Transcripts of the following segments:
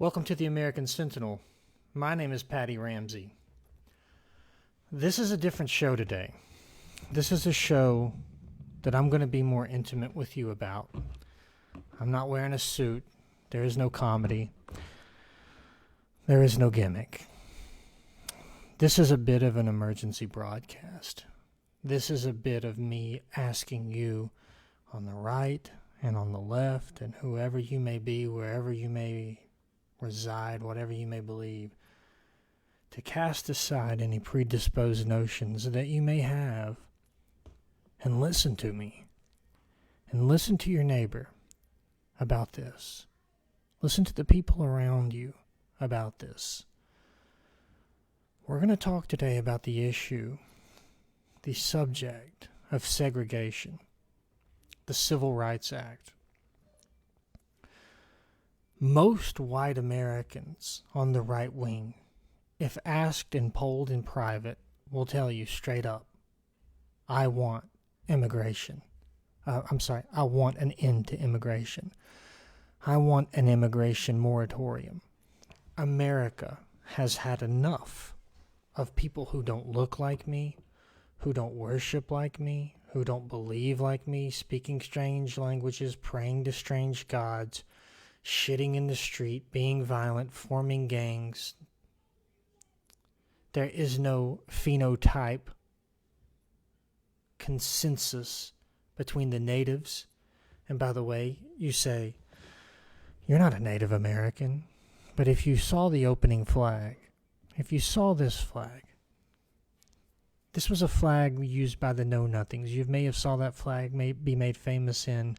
Welcome to the American Sentinel. My name is Patty Ramsey. This is a different show today. This is a show that I'm going to be more intimate with you about. I'm not wearing a suit. There is no comedy. There is no gimmick. This is a bit of an emergency broadcast. This is a bit of me asking you on the right and on the left and whoever you may be, wherever you may reside, whatever you may believe, to cast aside any predisposed notions that you may have and listen to me and listen to your neighbor about this. Listen to the people around you about this. We're going to talk today about the issue, the subject of segregation, the Civil Rights Act. Most white Americans on the right wing, if asked and polled in private, will tell you straight up, I want immigration. I want an end to immigration. I want an immigration moratorium. America has had enough of people who don't look like me, who don't worship like me, who don't believe like me, speaking strange languages, praying to strange gods, shitting in the street, being violent, forming gangs. There is no phenotype consensus between the natives. And by the way, you say, you're not a Native American. But if you saw the opening flag, if you saw this flag, this was a flag used by the Know-Nothings. You may have saw that flag be made famous in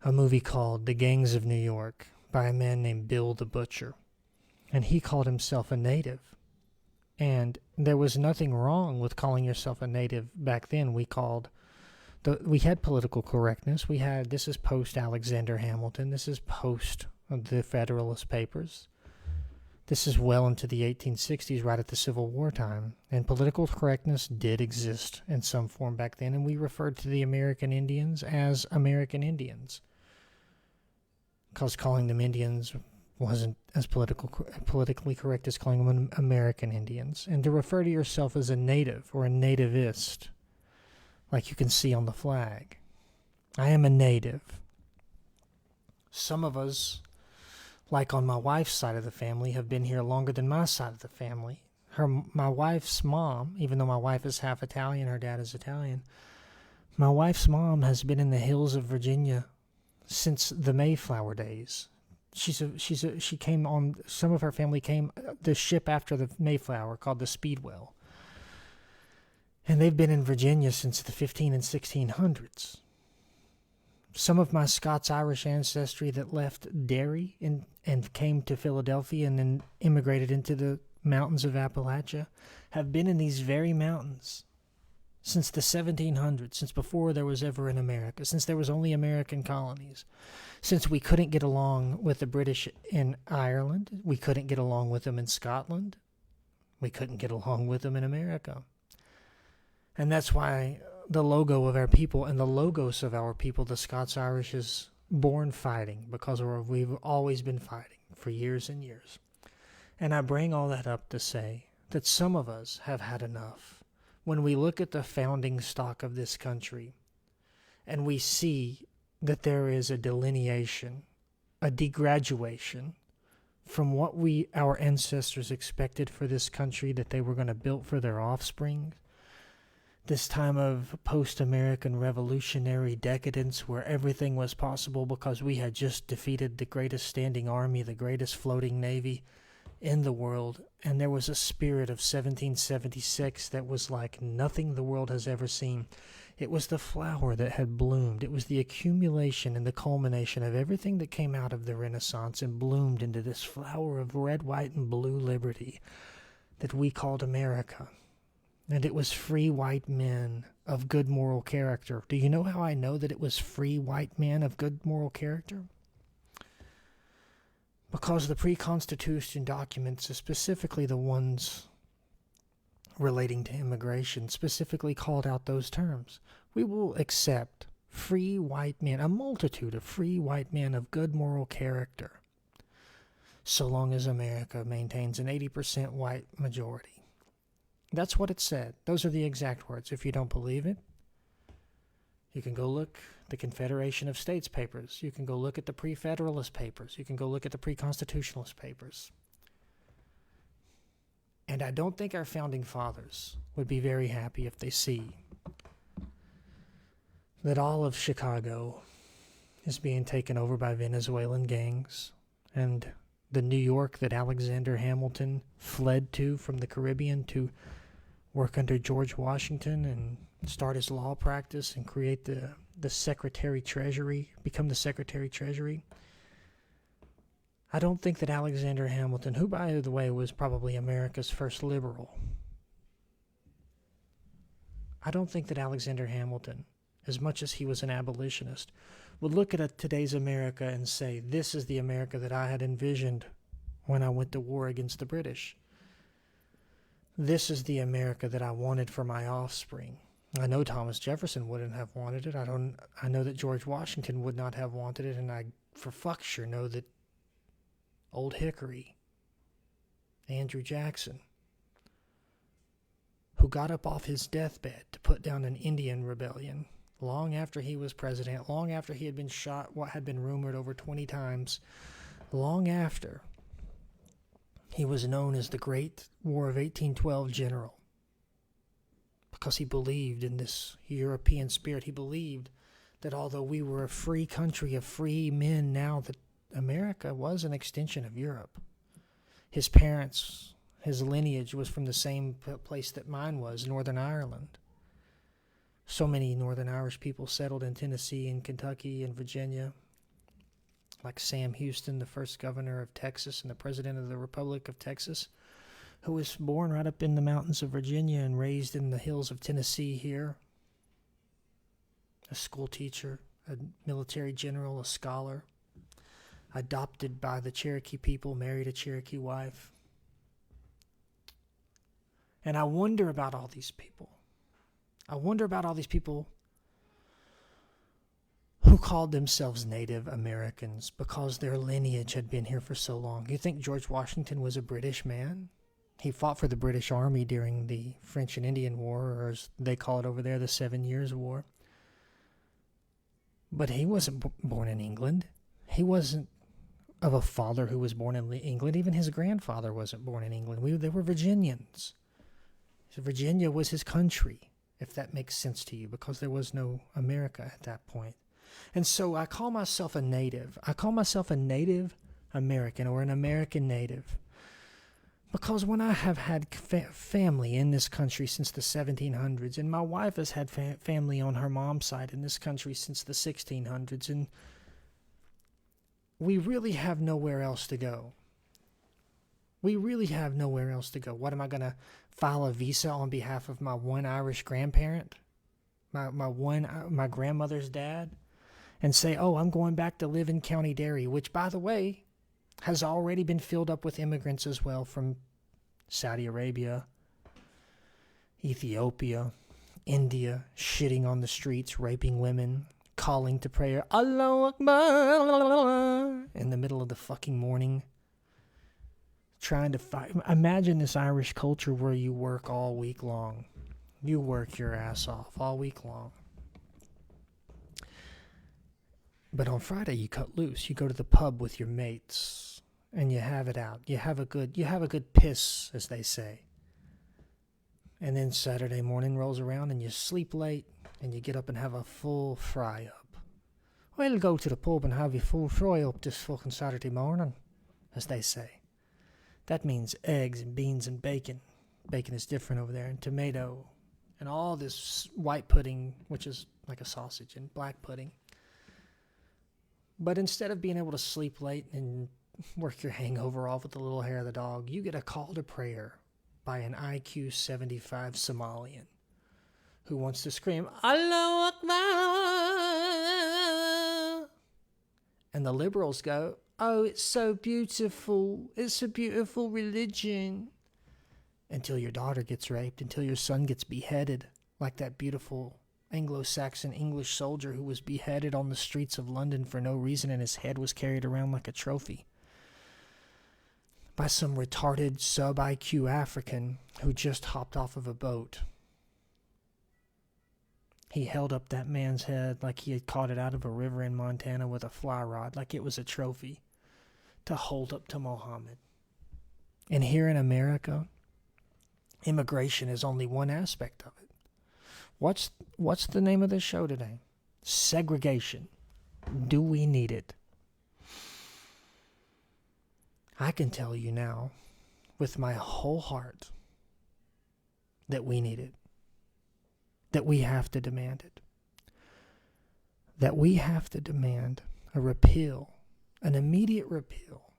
a movie called The Gangs of New York by a man named Bill the Butcher. And he called himself a native. And there was nothing wrong with calling yourself a native back then. We had political correctness. This is post Alexander Hamilton. This is post the Federalist Papers. This is well into the 1860s, right at the Civil War time. And political correctness did exist in some form back then, and we referred to the American Indians as American Indians, because calling them Indians wasn't as politically correct as calling them American Indians. And to refer to yourself as a native or a nativist, like you can see on the flag. I am a native. Some of us, like on my wife's side of the family, have been here longer than my side of the family. My wife's mom, even though my wife is half Italian, her dad is Italian, my wife's mom has been in the hills of Virginia since the Mayflower days. She came on, some of her family came, the ship after the Mayflower called the Speedwell. And they've been in Virginia since the 15 and 1600s. Some of my Scots-Irish ancestry that left Derry and came to Philadelphia and then immigrated into the mountains of Appalachia have been in these very mountains since the 1700s, since before there was ever an America, since there was only American colonies, since we couldn't get along with the British in Ireland, we couldn't get along with them in Scotland, we couldn't get along with them in America. And that's why the logo of our people and the logos of our people, the Scots-Irish, is born fighting, because we've always been fighting for years and years. And I bring all that up to say that some of us have had enough. When we look at the founding stock of this country and we see that there is a delineation, a degraduation from what our ancestors expected for this country that they were going to build for their offspring, this time of post-American revolutionary decadence where everything was possible because we had just defeated the greatest standing army, the greatest floating navy in the world, and there was a spirit of 1776 that was like nothing the world has ever seen. It was the flower that had bloomed. It was the accumulation and the culmination of everything that came out of the Renaissance and bloomed into this flower of red, white, and blue liberty that we called America. And it was free white men of good moral character. Do you know how I know that it was free white men of good moral character? Because the pre-Constitution documents, specifically the ones relating to immigration, specifically called out those terms. We will accept free white men, a multitude of free white men of good moral character, so long as America maintains an 80% white majority. That's what it said. Those are the exact words. If you don't believe it, you can go look at the Confederation of States papers. You can go look at the Pre-Federalist papers. You can go look at the Pre-Constitutionalist papers. And I don't think our founding fathers would be very happy if they see that all of Chicago is being taken over by Venezuelan gangs, and the New York that Alexander Hamilton fled to from the Caribbean to work under George Washington and start his law practice and create the Secretary Treasury, become the Secretary Treasury. I don't think that Alexander Hamilton, who by the way was probably America's first liberal, I don't think that Alexander Hamilton, as much as he was an abolitionist, would look at today's America and say, this is the America that I had envisioned when I went to war against the British. This is the America that I wanted for my offspring. I know Thomas Jefferson wouldn't have wanted it. I know that George Washington would not have wanted it, and I for fuck sure know that Old Hickory, Andrew Jackson, who got up off his deathbed to put down an Indian rebellion long after he was president, long after he had been shot, what had been rumored over 20 times, long after he was known as the Great War of 1812 general, because he believed in this European spirit. He believed that although we were a free country of free men, now that America was an extension of Europe. His parents, his lineage was from the same place that mine was, Northern Ireland. So many Northern Irish people settled in Tennessee and Kentucky and Virginia, like Sam Houston, the first governor of Texas and the president of the Republic of Texas, who was born right up in the mountains of Virginia and raised in the hills of Tennessee here. A school teacher, a military general, a scholar, adopted by the Cherokee people, married a Cherokee wife. And I wonder about all these people. I wonder about all these people who called themselves Native Americans because their lineage had been here for so long. You think George Washington was a British man? He fought for the British Army during the French and Indian War, or as they call it over there, the 7 Years' War. But he wasn't born in England. He wasn't of a father who was born in England. Even his grandfather wasn't born in England. They were Virginians. So Virginia was his country, if that makes sense to you, because there was no America at that point. And so I call myself a native. I call myself a Native American, or an American native, because when I have had family in this country since the 1700s, and my wife has had family on her mom's side in this country since the 1600s, and we really have nowhere else to go. We really have nowhere else to go. What, am I going to file a visa on behalf of my one Irish grandparent, my grandmother's dad, and say, oh, I'm going back to live in County Derry, which, by the way, has already been filled up with immigrants as well from Saudi Arabia, Ethiopia, India, shitting on the streets, raping women, calling to prayer, Allahu Akbar, in the middle of the fucking morning, trying to fight. Imagine this Irish culture where you work all week long. You work your ass off all week long. But on Friday you cut loose. You go to the pub with your mates and you have it out. You have a good piss, as they say. And then Saturday morning rolls around and you sleep late and you get up and have a full fry up. Well, go to the pub and have your full fry up this fucking Saturday morning, as they say. That means eggs and beans and bacon. Bacon is different over there, and tomato, and all this white pudding, which is like a sausage, and black pudding. But instead of being able to sleep late and work your hangover off with the little hair of the dog, you get a call to prayer by an IQ 75 Somalian who wants to scream, Allahu Akbar. And the liberals go, oh, it's so beautiful. It's a beautiful religion. Until your daughter gets raped, until your son gets beheaded, like that beautiful Anglo-Saxon English soldier who was beheaded on the streets of London for no reason and his head was carried around like a trophy. by some retarded sub-IQ African who just hopped off of a boat. He held up that man's head like he had caught it out of a river in Montana with a fly rod, like it was a trophy to hold up to Mohammed. And here in America, immigration is only one aspect of it. What's the name of this show today? Segregation. Do we need it? I can tell you now, with my whole heart, that we need it. That we have to demand it. That we have to demand a repeal, an immediate repeal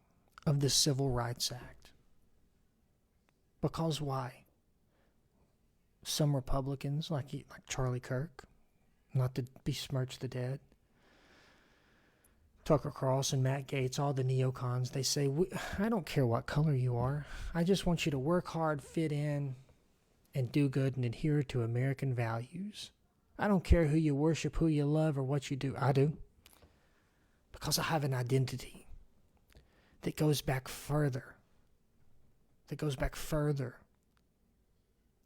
of the Civil Rights Act. Because why? Some Republicans, like Charlie Kirk, not to besmirch the dead, Tucker Carlson, Matt Gaetz, all the neocons, they say, I don't care what color you are. I just want you to work hard, fit in, and do good and adhere to American values. I don't care who you worship, who you love, or what you do. I do. Because I have an identity that goes back further.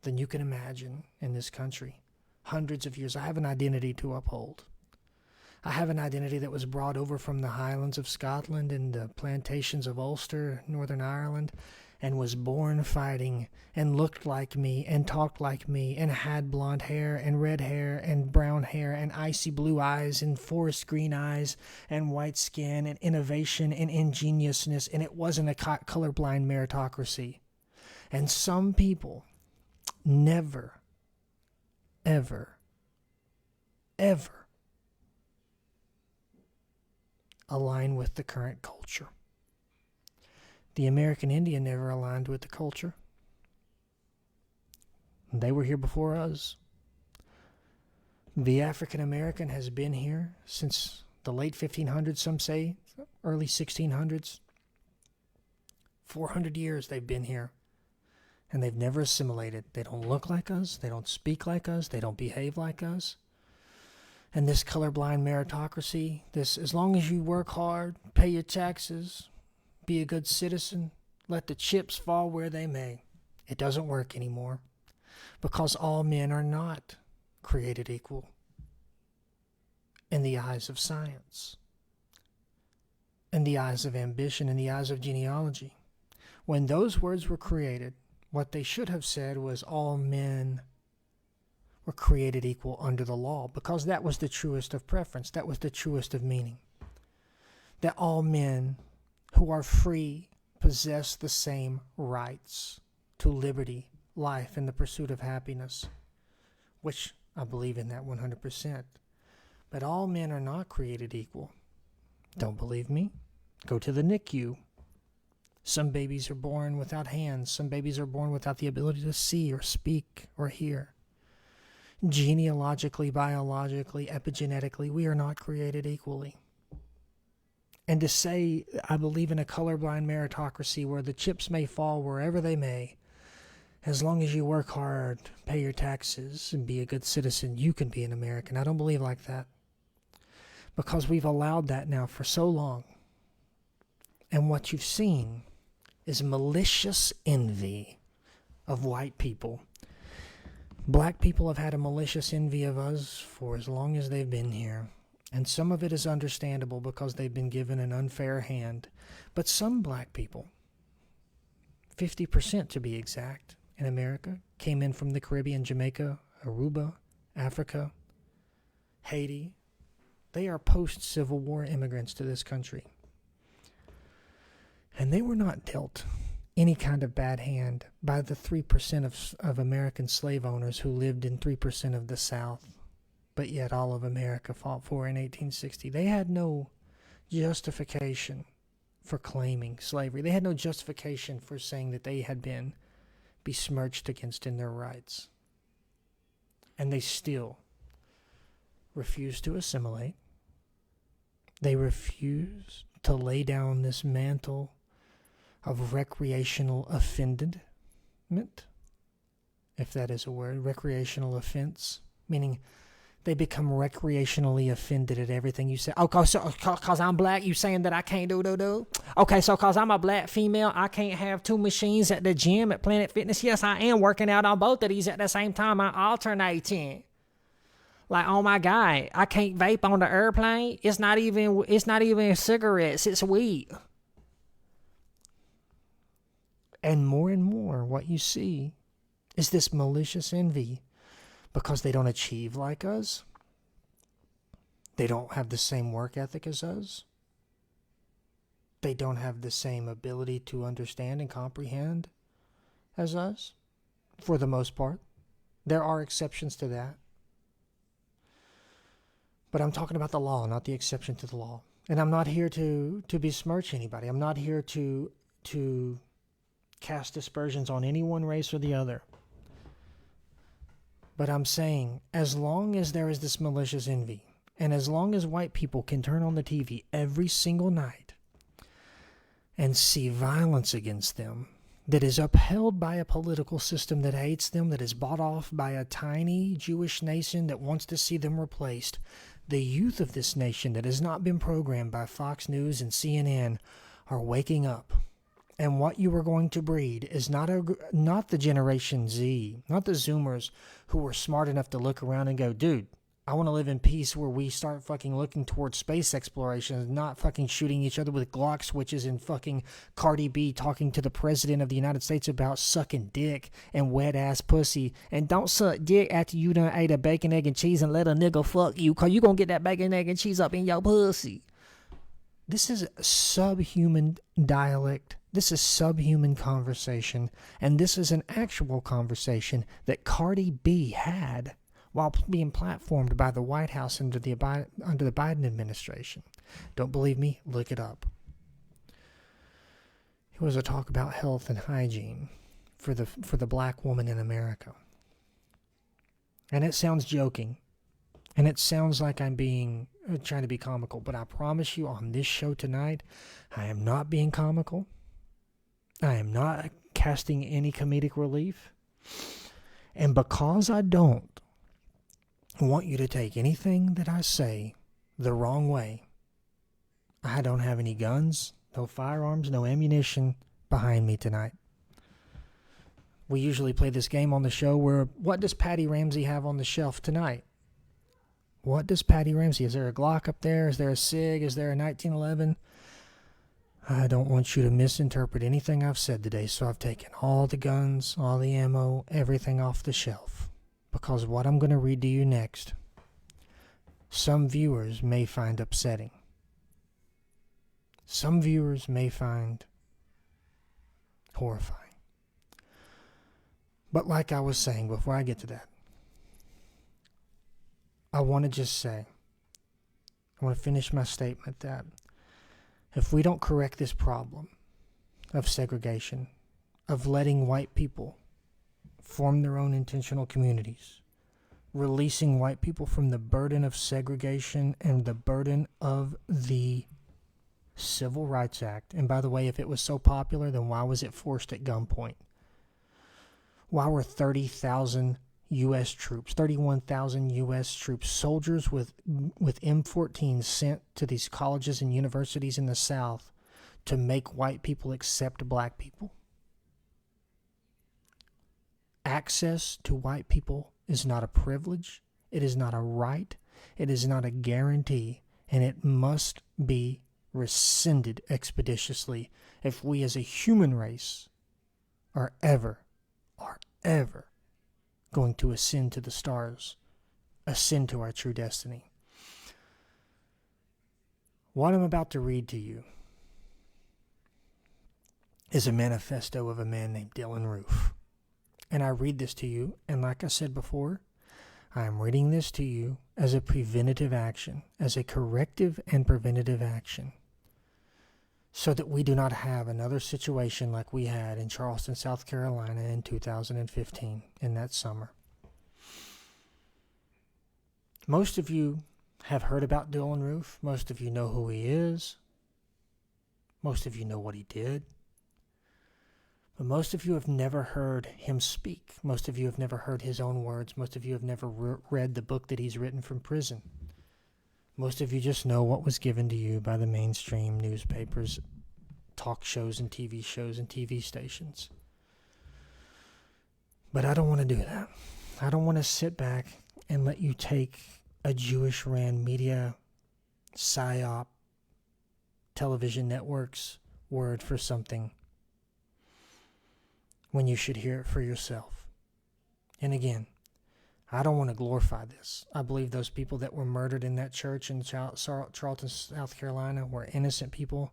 Than you can imagine in this country. Hundreds of years. I have an identity to uphold. I have an identity that was brought over from the Highlands of Scotland and the plantations of Ulster, Northern Ireland, and was born fighting and looked like me and talked like me and had blonde hair and red hair and brown hair and icy blue eyes and forest green eyes and white skin and innovation and ingeniousness, and it wasn't a colorblind meritocracy. And some people never, ever, ever align with the current culture. The American Indian never aligned with the culture. They were here before us. The African American has been here since the late 1500s, some say, early 1600s. 400 years they've been here. And they've never assimilated. They don't look like us. They don't speak like us. They don't behave like us. And this colorblind meritocracy, this, as long as you work hard, pay your taxes, be a good citizen, let the chips fall where they may. It doesn't work anymore. Because all men are not created equal in the eyes of science, in the eyes of ambition, in the eyes of genealogy. When those words were created, what they should have said was all men were created equal under the law, because that was the truest of preference. That was the truest of meaning. That all men who are free possess the same rights to liberty, life, and the pursuit of happiness, which I believe in that 100%. But all men are not created equal. Don't believe me? Go to the NICU. Some babies are born without hands. Some babies are born without the ability to see or speak or hear. Genealogically, biologically, epigenetically, we are not created equally. And to say, I believe in a colorblind meritocracy where the chips may fall wherever they may, as long as you work hard, pay your taxes, and be a good citizen, you can be an American. I don't believe like that. Because we've allowed that now for so long. And what you've seen is malicious envy of white people. Black people have had a malicious envy of us for as long as they've been here. And some of it is understandable because they've been given an unfair hand. But some black people, 50% to be exact, in America, came in from the Caribbean, Jamaica, Aruba, Africa, Haiti. They are post-Civil War immigrants to this country. And they were not dealt any kind of bad hand by the 3% of American slave owners who lived in 3% of the South, but yet all of America fought for in 1860. They had no justification for claiming slavery. They had no justification for saying that they had been besmirched against in their rights. And they still refused to assimilate. They refused to lay down this mantle of recreational offendment, if that is a word, recreational offense, meaning They become recreationally offended at everything you say. Oh, cause I'm black, you saying that I can't do? Okay, so cause I'm a black female, I can't have two machines at the gym at Planet Fitness. Yes, I am working out on both of these at the same time. I'm alternating. Like, oh my God, I can't vape on the airplane. It's not even cigarettes, it's weed. And more, what you see is this malicious envy because they don't achieve like us. They don't have the same work ethic as us. They don't have the same ability to understand and comprehend as us, for the most part. There are exceptions to that. But I'm talking about the law, not the exception to the law. And I'm not here to besmirch anybody. I'm not here to cast aspersions on any one race or the other. But I'm saying, as long as there is this malicious envy, and as long as white people can turn on the TV every single night and see violence against them that is upheld by a political system that hates them, that is bought off by a tiny Jewish nation that wants to see them replaced, the youth of this nation that has not been programmed by Fox News and CNN are waking up. And what you are going to breed is not the Generation Z, not the Zoomers who were smart enough to look around and go, dude, I want to live in peace where we start fucking looking towards space exploration and not fucking shooting each other with Glock switches and fucking Cardi B talking to the president of the United States about sucking dick and wet ass pussy. And don't suck dick after you done ate a bacon, egg, and cheese and let a nigga fuck you, cause you gonna get that bacon, egg, and cheese up in your pussy. This is subhuman dialect. This is subhuman conversation. And this is an actual conversation that Cardi B had while being platformed by the White House under the Biden administration. Don't believe me? Look it up. It was a talk about health and hygiene for the black woman in America. And it sounds joking. And it sounds like I'm trying to be comical. But I promise you on this show tonight, I am not being comical. I am not casting any comedic relief. And because I don't want you to take anything that I say the wrong way, I don't have any guns, no firearms, no ammunition behind me tonight. We usually play this game on the show where, what does Patty Ramsey have on the shelf tonight? What does Patty Ramsey? Is there a Glock up there? Is there a SIG? Is there a 1911? I don't want you to misinterpret anything I've said today, so I've taken all the guns, all the ammo, everything off the shelf. Because what I'm going to read to you next, some viewers may find upsetting. Some viewers may find horrifying. But like I was saying before I get to that, I want to just say, I want to finish my statement that if we don't correct this problem of segregation, of letting white people form their own intentional communities, releasing white people from the burden of segregation and the burden of the Civil Rights Act. And by the way, if it was so popular, then why was it forced at gunpoint? Why were 30,000 U.S. troops, 31,000 U.S. troops, soldiers with M14s sent to these colleges and universities in the South to make white people accept black people? Access to white people is not a privilege. It is not a right. It is not a guarantee. And it must be rescinded expeditiously if we as a human race are ever going to ascend to the stars, ascend to our true destiny. What I'm about to read to you is a manifesto of a man named Dylan Roof. And I read this to you, and like I said before, I am reading this to you as a preventative action, as a corrective and preventative action, so that we do not have another situation like we had in Charleston, South Carolina in 2015, in that summer. Most of you have heard about Dylan Roof. Most of you know who he is. Most of you know what he did. But most of you have never heard him speak. Most of you have never heard his own words. Most of you have never read the book that he's written from prison. Most of you just know what was given to you by the mainstream newspapers, talk shows and TV stations. But I don't want to do that. I don't want to sit back and let you take a Jewish-ran media psyop television network's word for something when you should hear it for yourself. And again, I don't want to glorify this. I believe those people that were murdered in that church in Charleston, South Carolina were innocent people,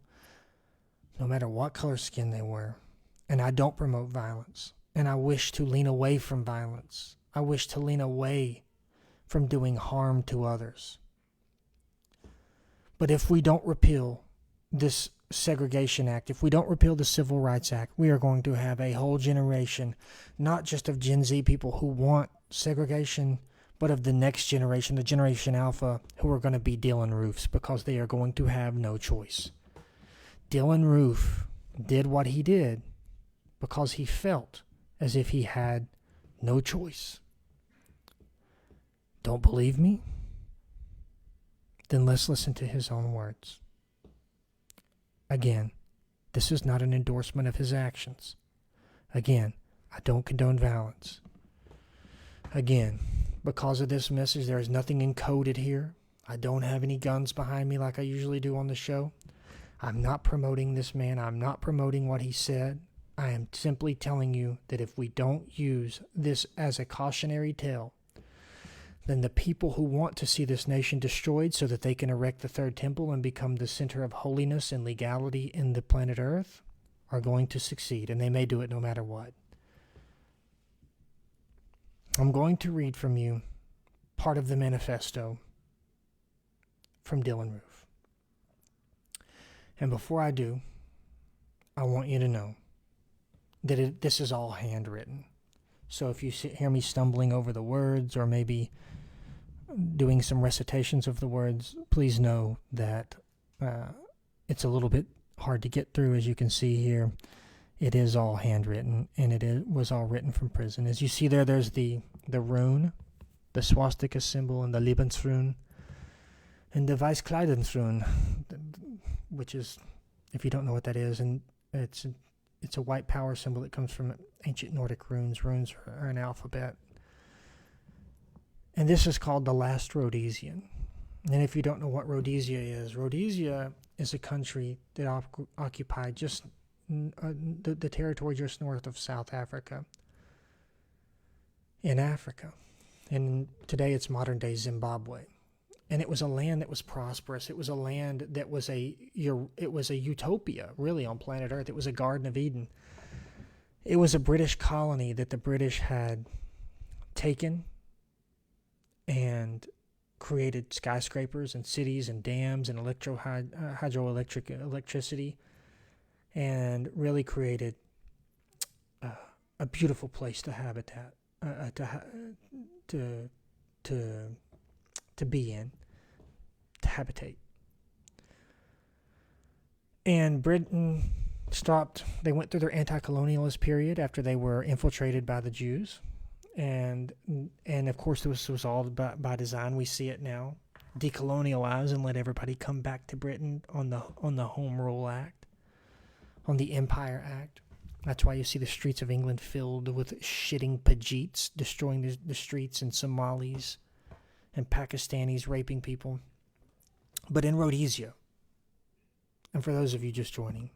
no matter what color skin they were. And I don't promote violence. And I wish to lean away from violence. I wish to lean away from doing harm to others. But if we don't repeal this Segregation Act, if we don't repeal the Civil Rights Act, we are going to have a whole generation, not just of Gen Z people who want segregation, but of the next generation, the Generation Alpha, who are going to be Dylan Roofs because they are going to have no choice. Dylan Roof did what he did because he felt as if he had no choice. Don't believe me? Then let's listen to his own words. Again, this is not an endorsement of his actions. Again, I don't condone violence. Again, because of this message, there is nothing encoded here. I don't have any guns behind me like I usually do on the show. I'm not promoting this man. I'm not promoting what he said. I am simply telling you that if we don't use this as a cautionary tale, then the people who want to see this nation destroyed so that they can erect the third temple and become the center of holiness and legality in the planet Earth are going to succeed, and they may do it no matter what. I'm going to read from you part of the manifesto from Dylan Roof. And before I do, I want you to know that this is all handwritten. So if you hear me stumbling over the words or maybe doing some recitations of the words, please know that it's a little bit hard to get through. As you can see here, it is all handwritten, and was all written from prison. As you see there, there's the rune, the swastika symbol, and the Lebensrune, and the Weißkleidensrune, which is, if you don't know what that is, and it's a white power symbol that comes from ancient Nordic runes. Runes are an alphabet. And this is called the Last Rhodesian. And if you don't know what Rhodesia is a country that occupied just the territory just north of South Africa, in Africa. And today it's modern-day Zimbabwe. And it was a land that was prosperous. It was a land that was a utopia, really, on planet Earth. It was a Garden of Eden. It was a British colony that the British had taken and created skyscrapers and cities and dams and electricity, and really created a beautiful place to habitat, to be in, to habitate. And Britain they went through their anti-colonialist period after they were infiltrated by the Jews. And of course, this was all by design. We see it now. Decolonialize and let everybody come back to Britain on the Home Rule Act, on the Empire Act. That's why you see the streets of England filled with shitting Pajeets, destroying the streets, and Somalis and Pakistanis raping people. But in Rhodesia, and for those of you just joining,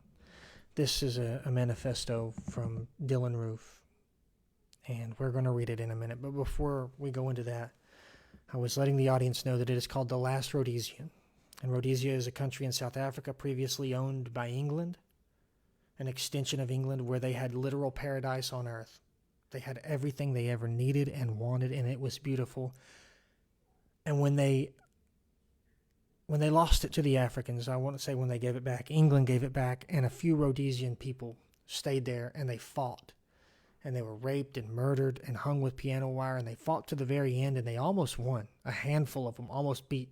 this is a manifesto from Dylan Roof. And we're going to read it in a minute. But before we go into that, I was letting the audience know that it is called the Last Rhodesian. And Rhodesia is a country in South Africa previously owned by England, an extension of England where they had literal paradise on earth. They had everything they ever needed and wanted, and it was beautiful. And when they lost it to the Africans, I want to say when they gave it back, England gave it back, and a few Rhodesian people stayed there, and they fought. And they were raped and murdered and hung with piano wire, and they fought to the very end, and they almost won. A handful of them almost beat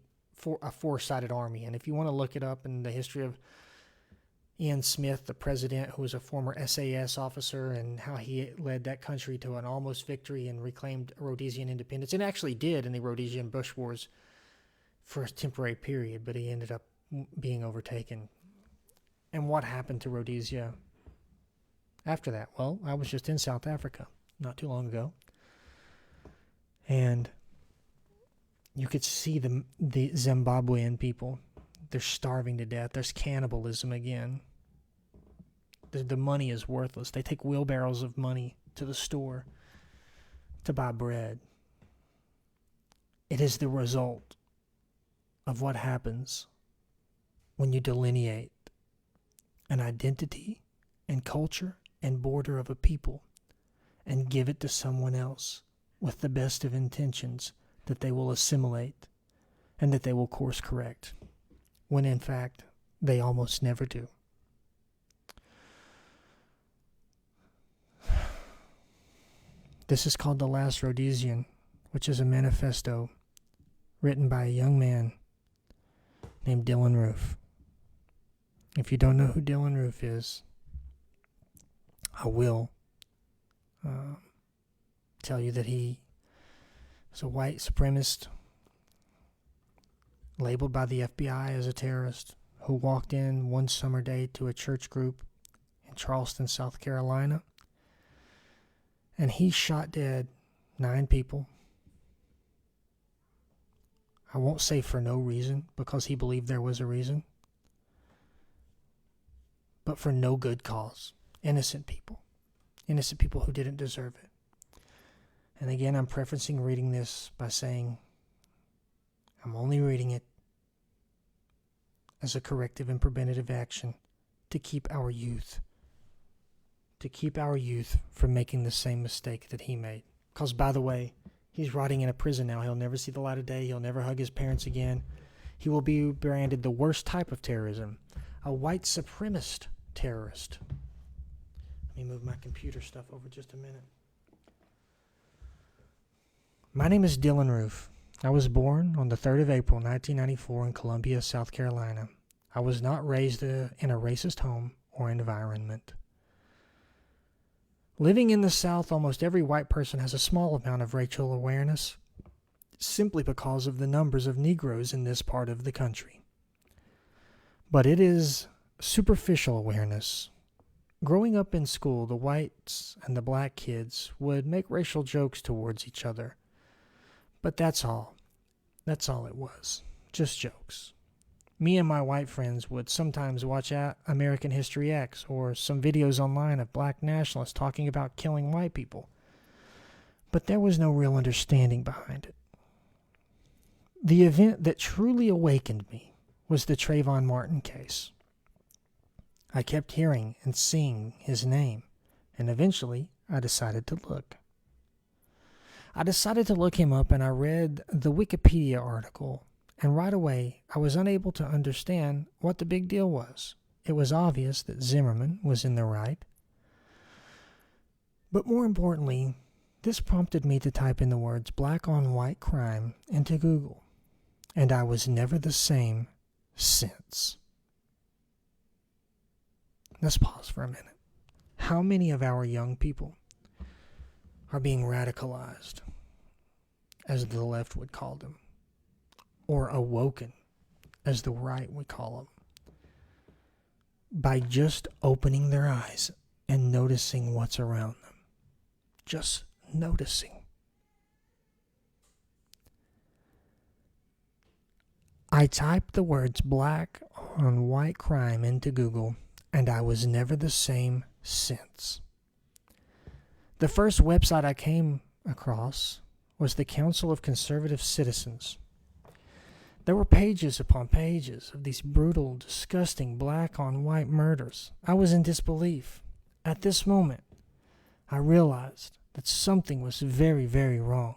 a four-sided army. And if you want to look it up in the history of Ian Smith, the president, who was a former SAS officer, and how he led that country to an almost victory and reclaimed Rhodesian independence. It actually did in the Rhodesian Bush Wars for a temporary period, but he ended up being overtaken. And what happened to Rhodesia after that? Well, I was just in South Africa not too long ago, and you could see the Zimbabwean people. They're starving to death. There's cannibalism again. The money is worthless. They take wheelbarrows of money to the store to buy bread. It is the result of what happens when you delineate an identity and culture and border of a people and give it to someone else with the best of intentions that they will assimilate and that they will course correct, when in fact they almost never do. This is called The Last Rhodesian, which is a manifesto written by a young man named Dylan Roof. If you don't know who Dylan Roof is, I will tell you that he is a white supremacist labeled by the FBI as a terrorist who walked in one summer day to a church group in Charleston, South Carolina, and he shot dead 9 people. I won't say for no reason, because he believed there was a reason, but for no good cause. Innocent people who didn't deserve it. And again, I'm prefacing reading this by saying I'm only reading it as a corrective and preventative action to keep our youth from making the same mistake that he made. Because, by the way, he's rotting in a prison now. He'll never see the light of day. He'll never hug his parents again. He will be branded the worst type of terrorism, a white supremacist terrorist. Let me move my computer stuff over just a minute. My name is Dylan Roof. I was born on the 3rd of April, 1994 in Columbia, South Carolina. I was not raised in a racist home or environment. Living in the South, almost every white person has a small amount of racial awareness, simply because of the numbers of Negroes in this part of the country. But it is superficial awareness. Growing up in school, the whites and the black kids would make racial jokes towards each other. But that's all. That's all it was. Just jokes. Me and my white friends would sometimes watch American History X or some videos online of black nationalists talking about killing white people. But there was no real understanding behind it. The event that truly awakened me was the Trayvon Martin case. I kept hearing and seeing his name, and eventually I decided to look. I decided to look him up, and I read the Wikipedia article, and right away I was unable to understand what the big deal was. It was obvious that Zimmerman was in the right. But more importantly, this prompted me to type in the words black on white crime into Google, and I was never the same since. Let's pause for a minute. How many of our young people are being radicalized, as the left would call them, or awoken, as the right would call them, by just opening their eyes and noticing what's around them? Just noticing. I typed the words black on white crime into Google, and I was never the same since. The first website I came across was the Council of Conservative Citizens. There were pages upon pages of these brutal, disgusting black on white murders. I was in disbelief. At this moment, I realized that something was very, very wrong.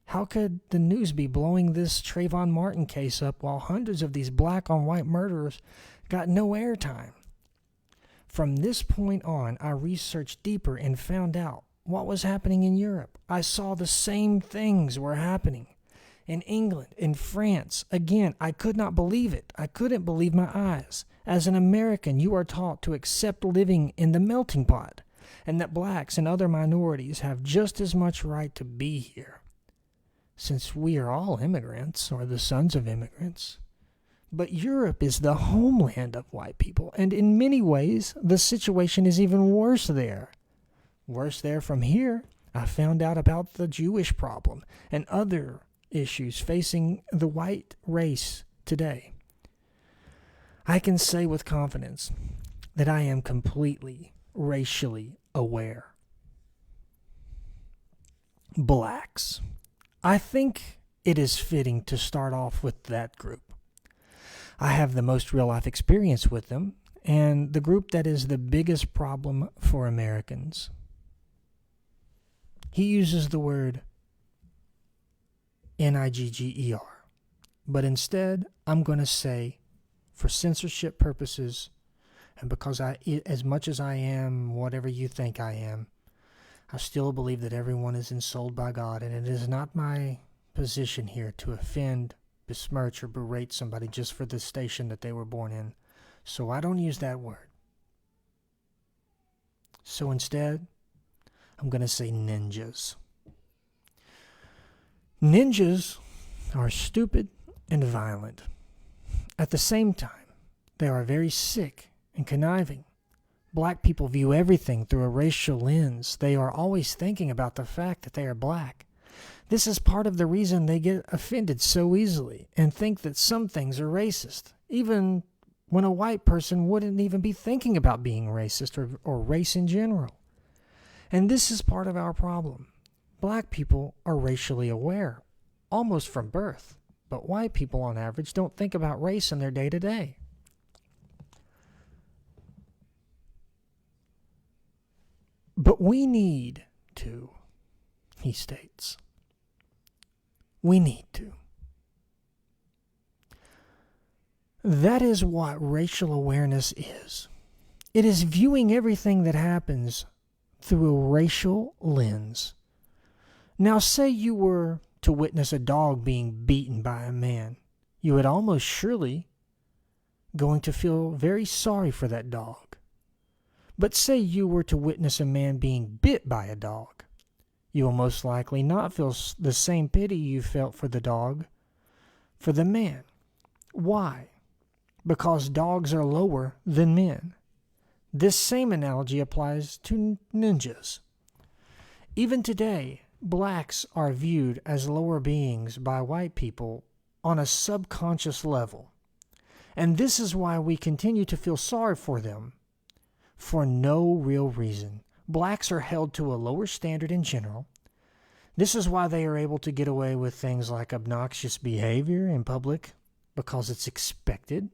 How could the news be blowing this Trayvon Martin case up while hundreds of these black on white murderers got no airtime? From this point on, I researched deeper and found out what was happening in Europe. I saw the same things were happening. in England, in France. Again, I could not believe it. I couldn't believe my eyes. As an American, you are taught to accept living in the melting pot, and that blacks and other minorities have just as much right to be here, since we are all immigrants, or the sons of immigrants. But Europe is the homeland of white people, and in many ways, the situation is even worse there. Worse there from here. I found out about the Jewish problem and other issues facing the white race today. I can say with confidence that I am completely racially aware. Blacks. I think it is fitting to start off with that group. I have the most real-life experience with them, and the group that is the biggest problem for Americans. He uses the word Nigger, but instead I'm going to say, for censorship purposes, and because as much as I am whatever you think I am, I still believe that everyone is ensouled by God, and it is not my position here to offend, besmirch, or berate somebody just for the station that they were born in. So I don't use that word. So instead, I'm going to say ninjas. Ninjas are stupid and violent. At the same time, they are very sick and conniving. Black people view everything through a racial lens. They are always thinking about the fact that they are black. This is part of the reason they get offended so easily and think that some things are racist, even when a white person wouldn't even be thinking about being racist or race in general. And this is part of our problem. Black people are racially aware, almost from birth, but white people on average don't think about race in their day-to-day. But we need to, he states. We need to. That is what racial awareness is. It is viewing everything that happens through a racial lens. Now, say you were to witness a dog being beaten by a man. You would almost surely going to feel very sorry for that dog. But say you were to witness a man being bit by a dog. You will most likely not feel the same pity you felt for the dog, for the man. Why? Because dogs are lower than men. This same analogy applies to ninjas. Even today, blacks are viewed as lower beings by white people on a subconscious level. And this is why we continue to feel sorry for them, for no real reason. Blacks are held to a lower standard in general. This is why they are able to get away with things like obnoxious behavior in public, because it's expected.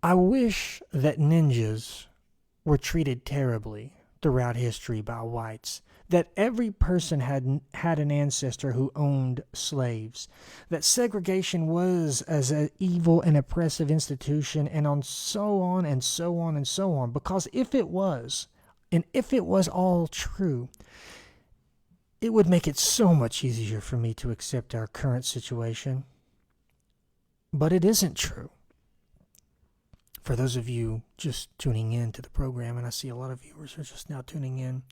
I wish that ninjas were treated terribly throughout history by whites, that every person had an ancestor who owned slaves, that segregation was as an evil and oppressive institution, and on so on and so on and so on. Because if it was, and if it was all true, it would make it so much easier for me to accept our current situation. But it isn't true. For those of you just tuning in to the program, and I see a lot of viewers are just now tuning in,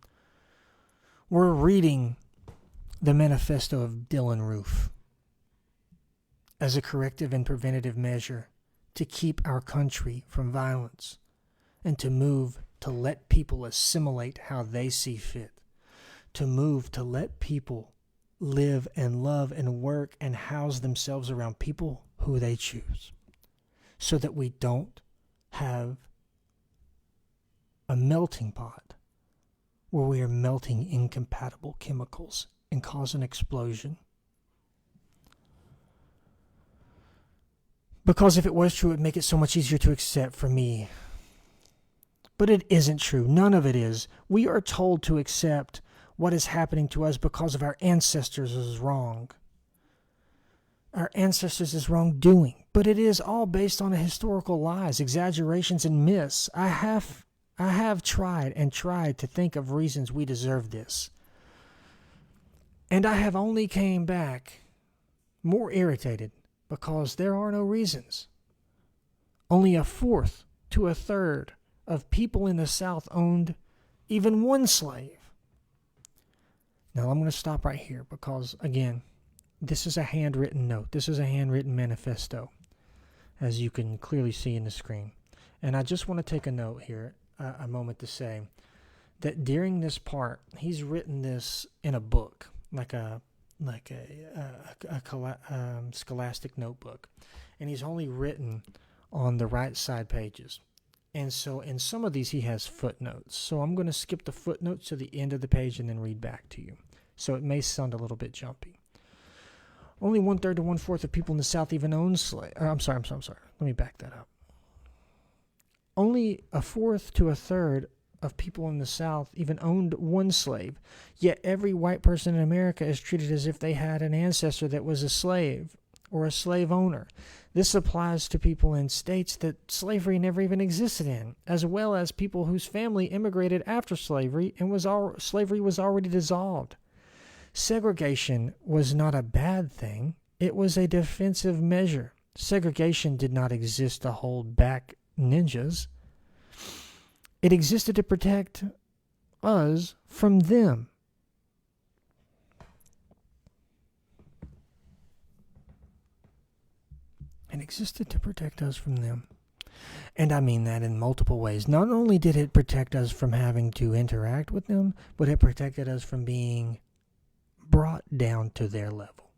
we're reading the manifesto of Dylann Roof as a corrective and preventative measure to keep our country from violence and to move to let people assimilate how they see fit, to move to let people live and love and work and house themselves around people who they choose, so that we don't have a melting pot where we are melting incompatible chemicals and cause an explosion. Because if it was true, it would make it so much easier to accept for me. But it isn't true. None of it is. We are told to accept what is happening to us because of our ancestors is wrong. Our ancestors' wrongdoing. But it is all based on historical lies, exaggerations, and myths. I have I have tried and tried to think of reasons we deserve this. And I have only came back more irritated because there are no reasons. Only a fourth to a third of people in the South owned even one slave. Now I'm going to stop right here because, again, this is a handwritten note. This is a handwritten manifesto, as you can clearly see in the screen. And I just want to take a note here, a moment to say that during this part, he's written this in a book, like a scholastic notebook, and he's only written on the right side pages. And so in some of these he has footnotes. So I'm going to skip the footnotes to the end of the page and then read back to you. So it may sound a little bit jumpy. Only 1/3 to 1/4 of people in the South even own slaves. I'm sorry. Let me back that up. Only a fourth to a third of people in the South even owned one slave. Yet every white person in America is treated as if they had an ancestor that was a slave or a slave owner. This applies to people in states that slavery never even existed in, as well as people whose family immigrated after slavery and slavery was already dissolved. Segregation was not a bad thing. It was a defensive measure. Segregation did not exist to hold back ninjas. It existed to protect us from them. It existed to protect us from them. And I mean that in multiple ways. Not only did it protect us from having to interact with them, but it protected us from being brought down to their level.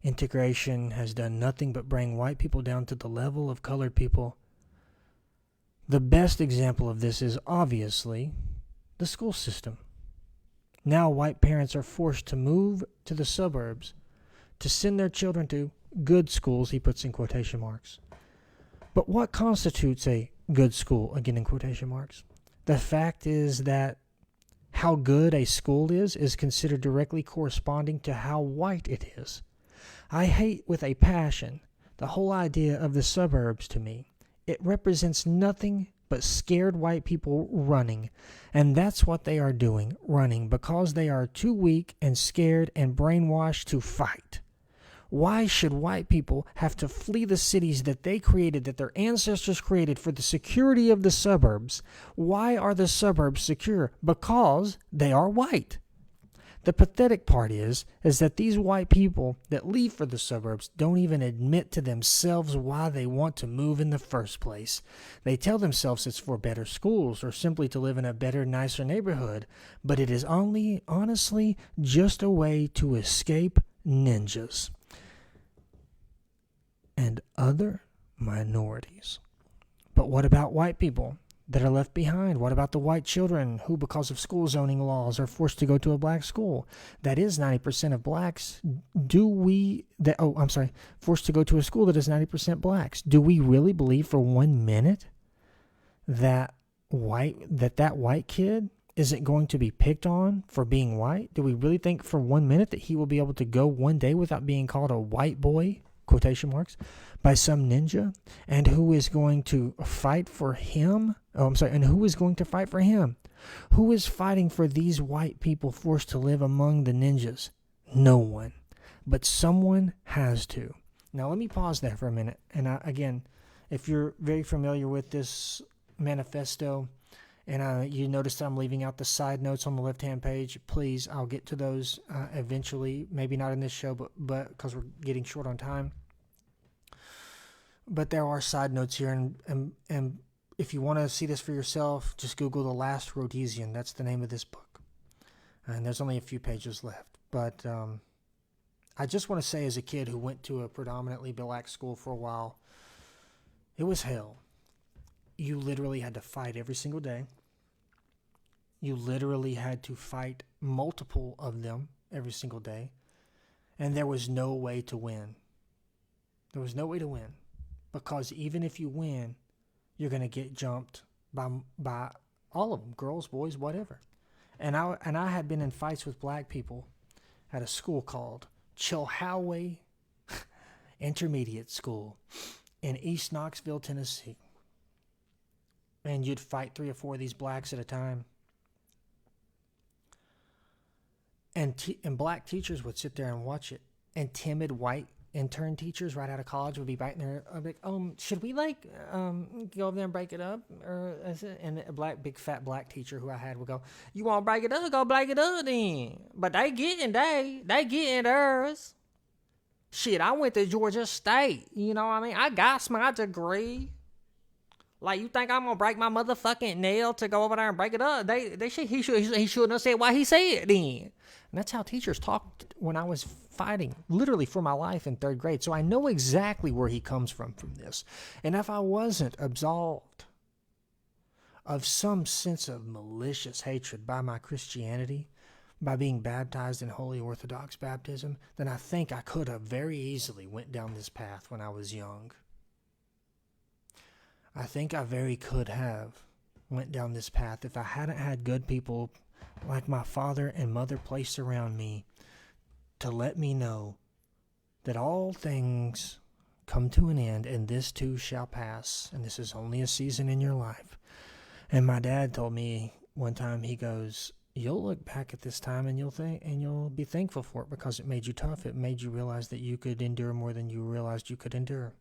Integration has done nothing but bring white people down to the level of colored people. The best example of this is obviously the school system. Now white parents are forced to move to the suburbs to send their children to good schools, he puts in quotation marks. But what constitutes a good school, again in quotation marks? The fact is that how good a school is considered directly corresponding to how white it is. I hate with a passion the whole idea of the suburbs to me. It represents nothing but scared white people running. And that's what they are doing, running, because they are too weak and scared and brainwashed to fight. Why should white people have to flee the cities that they created, that their ancestors created for the security of the suburbs? Why are the suburbs secure? Because they are white. The pathetic part is that these white people that leave for the suburbs don't even admit to themselves why they want to move in the first place. They tell themselves it's for better schools or simply to live in a better, nicer neighborhood, but it is only, honestly, just a way to escape ninjas and other minorities. But what about white people that are left behind? What about the white children who, because of school zoning laws, are forced to go to a black school? That is 90% of blacks. Forced to go to a school that is 90% blacks. Do we really believe for 1 minute that white kid isn't going to be picked on for being white? Do we really think for 1 minute that he will be able to go one day without being called a white boy, quotation marks, by some ninja? And who is going to fight for him? And who is going to fight for him? Who is fighting for these white people forced to live among the ninjas? No one. But someone has to. Now let me pause there for a minute. And again, if you're very familiar with this manifesto, and you notice that I'm leaving out the side notes on the left-hand page, please, I'll get to those eventually. Maybe not in this show, but because we're getting short on time. But there are side notes here, and if you want to see this for yourself, just Google The Last Rhodesian. That's the name of this book. And there's only a few pages left. But I just want to say, as a kid who went to a predominantly black school for a while, it was hell. You literally had to fight every single day. You literally had to fight multiple of them every single day. And there was no way to win. There was no way to win. Because even if you win, you're going to get jumped by all of them, girls, boys, whatever. And I had been in fights with black people at a school called Chilhowee Intermediate School in East Knoxville, Tennessee. And you'd fight 3 or 4 of these blacks at a time. And black teachers would sit there and watch it, and timid white intern teachers right out of college would be biting their like, should we go over there and break it up, or and a big fat black teacher who I had would go, you want to break it up, go break it up then, but they getting theirs. Shit, I went to Georgia State, you know what I mean? I got my degree. Like, you think I'm gonna break my motherfucking nail to go over there and break it up? He shouldn't have said why he said it then. And that's how teachers talked when I was fighting, literally for my life in 3rd grade. So I know exactly where he comes from this. And if I wasn't absolved of some sense of malicious hatred by my Christianity, by being baptized in Holy Orthodox baptism, then I think I could have very easily went down this path when I was young. I think I very could have went down this path if I hadn't had good people like my father and mother placed around me to let me know that all things come to an end, and this too shall pass, and this is only a season in your life. And my dad told me one time, he goes, you'll look back at this time and you'll be thankful for it, because it made you tough. It made you realize that you could endure more than you realized you could endure.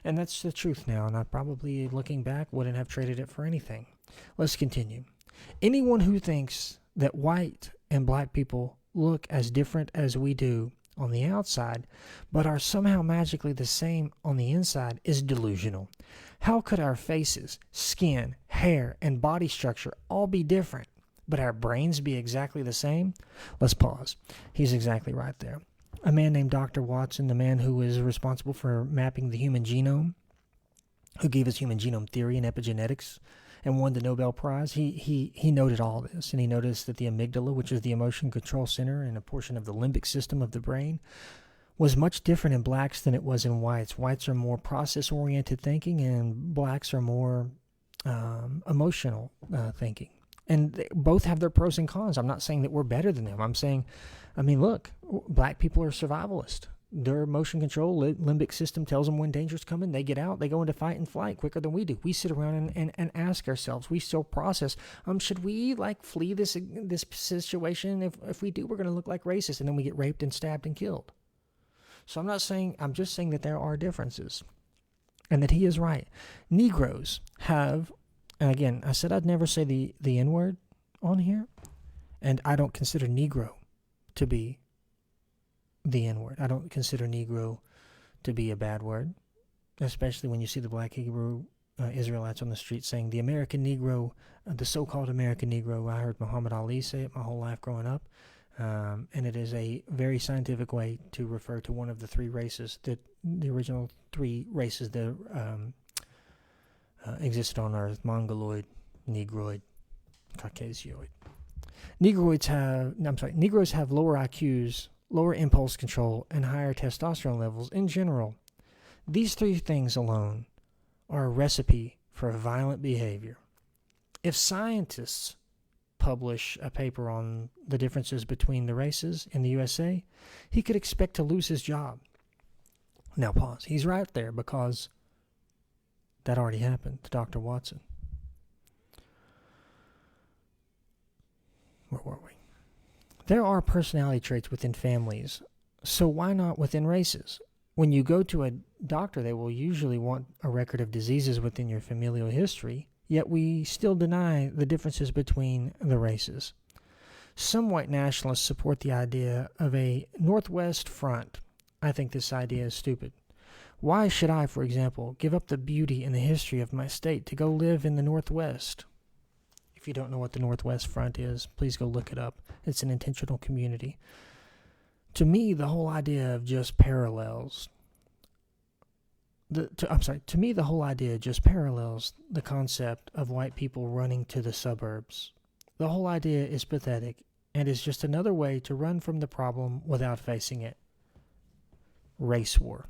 And that's the truth now, and I probably, looking back, wouldn't have traded it for anything. Let's continue. Anyone who thinks that white and black people look as different as we do on the outside, but are somehow magically the same on the inside, is delusional. How could our faces, skin, hair, and body structure all be different, but our brains be exactly the same? Let's pause. He's exactly right there. A man named Dr. Watson, the man who is responsible for mapping the human genome, who gave us human genome theory and epigenetics and won the Nobel Prize, he noted all this, and he noticed that the amygdala, which is the emotion control center and a portion of the limbic system of the brain, was much different in blacks than it was in whites. Whites are more process-oriented thinking, and blacks are more emotional thinking. And they both have their pros and cons. I'm not saying that we're better than them. I'm saying, look, black people are survivalist. Their emotion control, limbic system tells them when danger's coming. They get out, they go into fight and flight quicker than we do. We sit around and ask ourselves, we still process, should we flee this situation? If we do, we're going to look like racists, and then we get raped and stabbed and killed. So I'm just saying that there are differences, and that he is right. Negroes have, and again, I said I'd never say the N-word on here, and I don't consider Negro to be the N-word. I don't consider Negro to be a bad word, especially when you see the black Hebrew Israelites on the street saying the American Negro, the so-called American Negro. I heard Muhammad Ali say it my whole life growing up, and it is a very scientific way to refer to one of the three races, the original three races that existed on Earth: Mongoloid, Negroid, Caucasioid. Negroes have lower IQs, lower impulse control, and higher testosterone levels in general. These three things alone are a recipe for violent behavior. If scientists publish a paper on the differences between the races in the USA, he could expect to lose his job. Now pause. He's right there, because that already happened to Dr. Watson. Where were we? There are personality traits within families, so why not within races? When you go to a doctor, they will usually want a record of diseases within your familial history, yet we still deny the differences between the races. Some white nationalists support the idea of a Northwest front. I think this idea is stupid. Why should I, for example, give up the beauty and the history of my state to go live in the Northwest? If you don't know what the Northwest Front is, please go look it up. It's an intentional community. To me, the whole idea of just parallels. To me, the whole idea just parallels the concept of white people running to the suburbs. The whole idea is pathetic, and is just another way to run from the problem without facing it. Race war.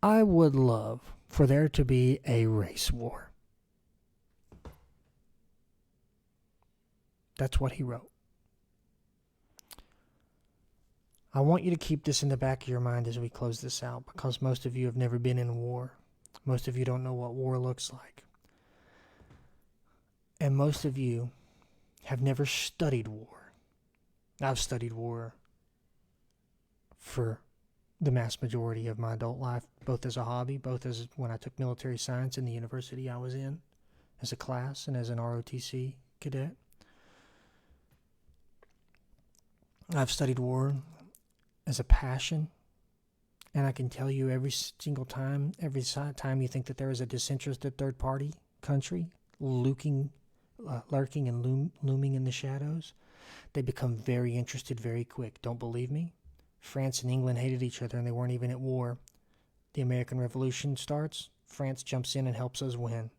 I would love for there to be a race war. That's what he wrote. I want you to keep this in the back of your mind as we close this out, because most of you have never been in war. Most of you don't know what war looks like. And most of you have never studied war. I've studied war for the mass majority of my adult life, both as a hobby, both as when I took military science in the university I was in, as a class, and as an ROTC cadet. I've studied war as a passion, and I can tell you every single time, you think that there is a disinterested third party country lurking and looming in the shadows, they become very interested very quick. Don't believe me? France and England hated each other, and they weren't even at war. The American Revolution starts. France jumps in and helps us win.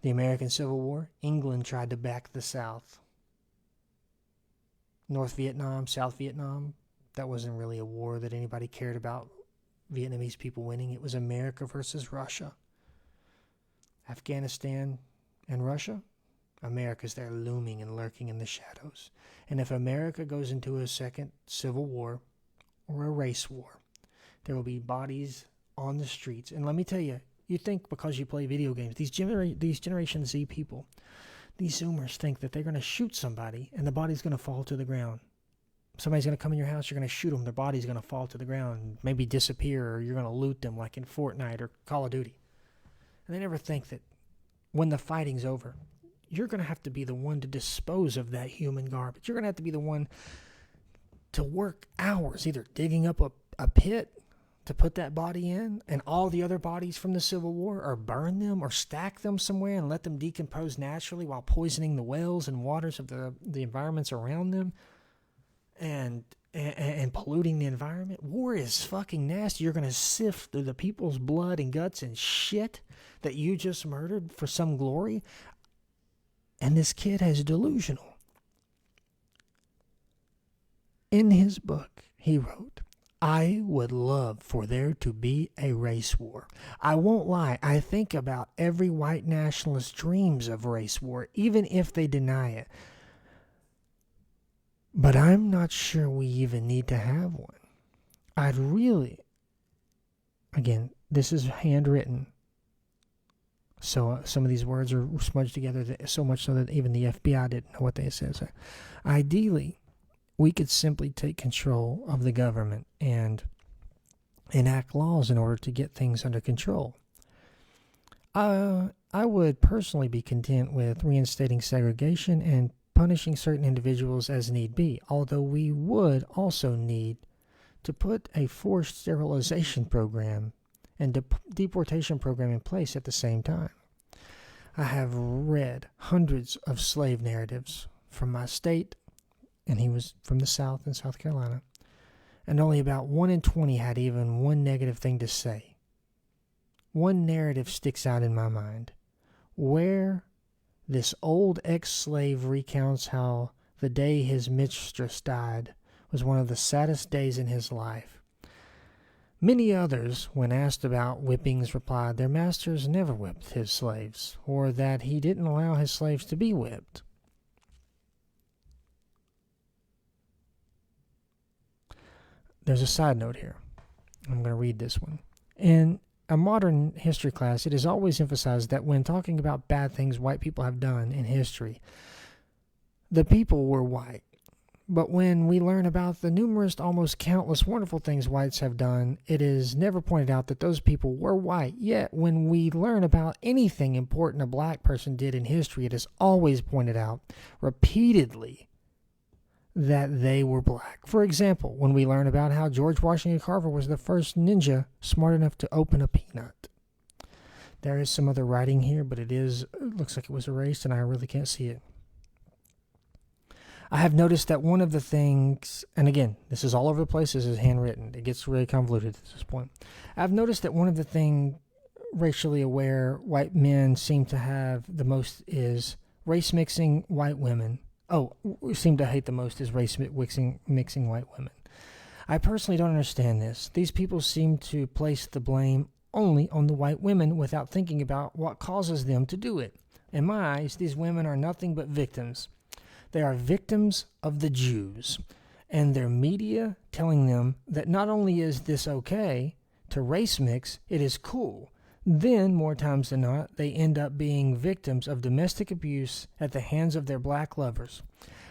The American Civil War, England tried to back the South. North Vietnam, South Vietnam, that wasn't really a war that anybody cared about Vietnamese people winning. It was America versus Russia. Afghanistan and Russia, America's there looming and lurking in the shadows. And if America goes into a second civil war or a race war, there will be bodies on the streets. And let me tell you, you think because you play video games, these Generation Z people, these Zoomers think that they're going to shoot somebody and the body's going to fall to the ground. Somebody's going to come in your house, you're going to shoot them, their body's going to fall to the ground, maybe disappear, or you're going to loot them like in Fortnite or Call of Duty. And they never think that when the fighting's over, you're going to have to be the one to dispose of that human garbage. You're going to have to be the one to work hours either digging up a pit to put that body in, and all the other bodies from the Civil War, or burn them or stack them somewhere and let them decompose naturally while poisoning the wells and waters of the environments around them and polluting the environment. War is fucking nasty. You're going to sift through the people's blood and guts and shit that you just murdered for some glory. And this kid is delusional. In his book, he wrote, I would love for there to be a race war. I won't lie, I think about every white nationalist dreams of race war, even if they deny it. But I'm not sure we even need to have one. I'd really, again, this is handwritten. So some of these words are smudged together so much so that even the FBI didn't know what they said. So ideally, we could simply take control of the government and enact laws in order to get things under control. I would personally be content with reinstating segregation and punishing certain individuals as need be, although we would also need to put a forced sterilization program and deportation program in place at the same time. I have read hundreds of slave narratives from my state, and he was from the South in South Carolina, and only about 1 in 20 had even one negative thing to say. One narrative sticks out in my mind, where this old ex-slave recounts how the day his mistress died was one of the saddest days in his life. Many others, when asked about whippings, replied their masters never whipped his slaves, or that he didn't allow his slaves to be whipped. There's a side note here. I'm going to read this one. In a modern history class, it is always emphasized that when talking about bad things white people have done in history, the people were white. But when we learn about the numerous, almost countless wonderful things whites have done, it is never pointed out that those people were white. Yet, when we learn about anything important a black person did in history, it is always pointed out repeatedly that they were black. For example, when we learn about how George Washington Carver was the first ninja smart enough to open a peanut. There is some other writing here, but it looks like it was erased, and I really can't see it. I have noticed that one of the things, and again, this is all over the place, this is handwritten. It gets really convoluted at this point. I've noticed that one of the things racially aware white men seem to have the most is race-mixing white women. We seem to hate the most is race-mixing white women. I personally don't understand this. These people seem to place the blame only on the white women without thinking about what causes them to do it. In my eyes, these women are nothing but victims. They are victims of the Jews and their media telling them that not only is this okay to race mix, it is cool. Then, more times than not, they end up being victims of domestic abuse at the hands of their black lovers.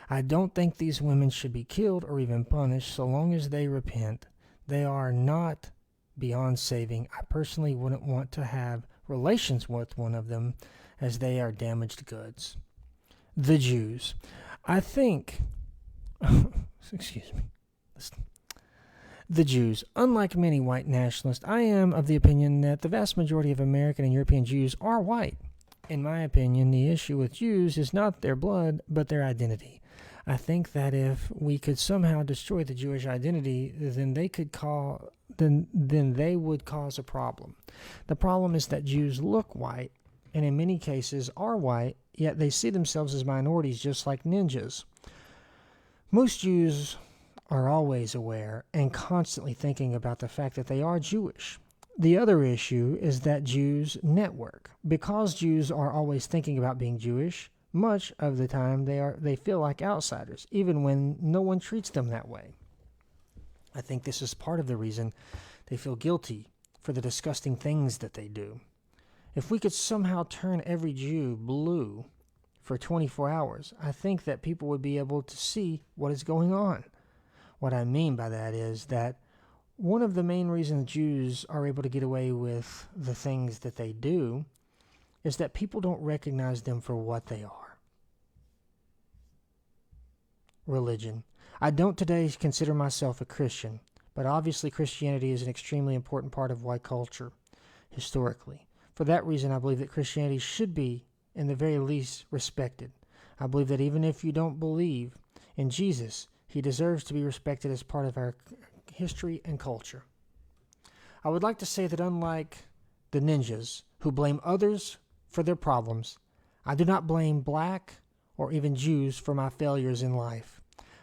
I don't think these women should be killed or even punished so long as they repent. They are not beyond saving. I personally wouldn't want to have relations with one of them as they are damaged goods. The Jews. I think, excuse me, the Jews. Unlike many white nationalists, I am of the opinion that the vast majority of American and European Jews are white. In my opinion, the issue with Jews is not their blood, but their identity. I think that if we could somehow destroy the Jewish identity, then they would cause a problem. The problem is that Jews look white, and in many cases are white, yet they see themselves as minorities just like ninjas. Most Jews are always aware and constantly thinking about the fact that they are Jewish. The other issue is that Jews network. Because Jews are always thinking about being Jewish, much of the time they feel like outsiders, even when no one treats them that way. I think this is part of the reason they feel guilty for the disgusting things that they do. If we could somehow turn every Jew blue for 24 hours, I think that people would be able to see what is going on. What I mean by that is that one of the main reasons Jews are able to get away with the things that they do is that people don't recognize them for what they are. Religion. I don't today consider myself a Christian, but obviously Christianity is an extremely important part of white culture, historically. For that reason, I believe that Christianity should be, in the very least, respected. I believe that even if you don't believe in Jesus, he deserves to be respected as part of our history and culture. I would like to say that unlike the ninjas who blame others for their problems, I do not blame black or even Jews for my failures in life.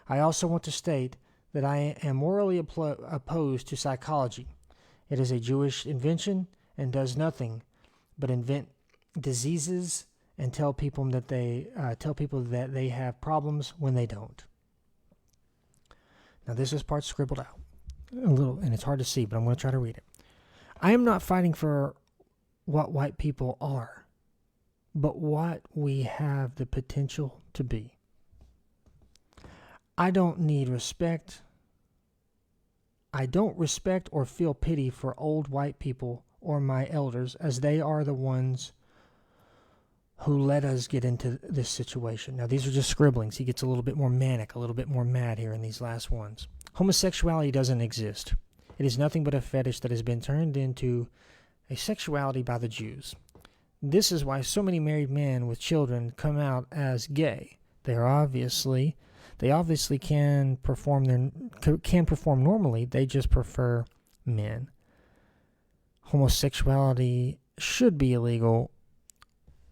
I also want to state that I am morally opposed to psychology. It is a Jewish invention and does nothing but invent diseases and tell people that they have problems when they don't. Now this is part scribbled out a little, and it's hard to see, but I'm going to try to read it. I am not fighting for what white people are, but what we have the potential to be. I don't need respect. I don't respect or feel pity for old white people or my elders, as they are the ones who let us get into this situation. Now, these are just scribblings. He gets a little bit more manic, a little bit more mad here in these last ones. Homosexuality doesn't exist. It is nothing but a fetish that has been turned into a sexuality by the Jews. This is why so many married men with children come out as gay. They obviously can perform normally. They just prefer men. Homosexuality should be illegal,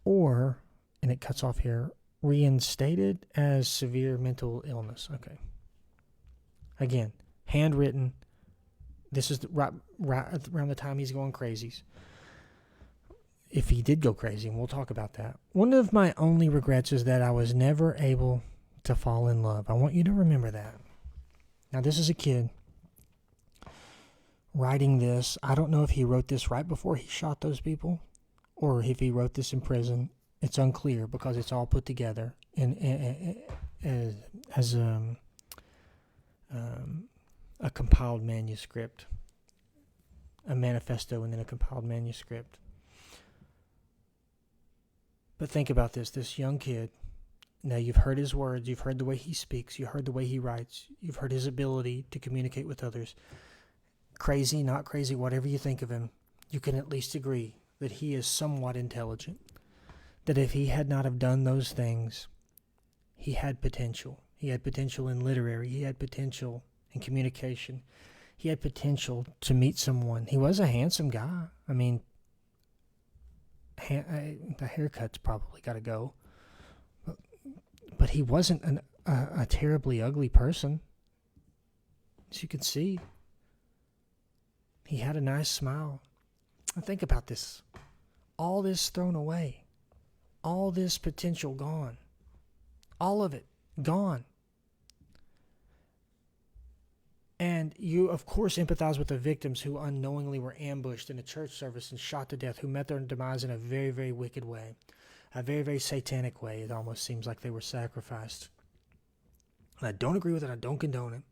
or, and it cuts off here, reinstated as severe mental illness. Okay. Again, handwritten. This is right around the time he's going crazy. If he did go crazy, and we'll talk about that. One of my only regrets is that I was never able to fall in love. I want you to remember that. Now, this is a kid writing this. I don't know if he wrote this right before he shot those people or if he wrote this in prison. It's unclear because it's all put together as a compiled manuscript, a manifesto, and then a compiled manuscript. But think about this young kid. Now, you've heard his words, you've heard the way he speaks, you heard the way he writes, you've heard his ability to communicate with others. Crazy, not crazy, whatever you think of him, you can at least agree that he is somewhat intelligent. That if he had not have done those things, he had potential. He had potential in literary, he had potential in communication, he had potential to meet someone. He was a handsome guy. I mean, the haircut's probably got to go. But he wasn't a terribly ugly person. As you can see, he had a nice smile. And think about this. All this thrown away. All this potential gone. All of it gone. And you, of course, empathize with the victims who unknowingly were ambushed in a church service and shot to death, who met their demise in a very, very wicked way. A very, very satanic way. It almost seems like they were sacrificed. And I don't agree with it. I don't condone it.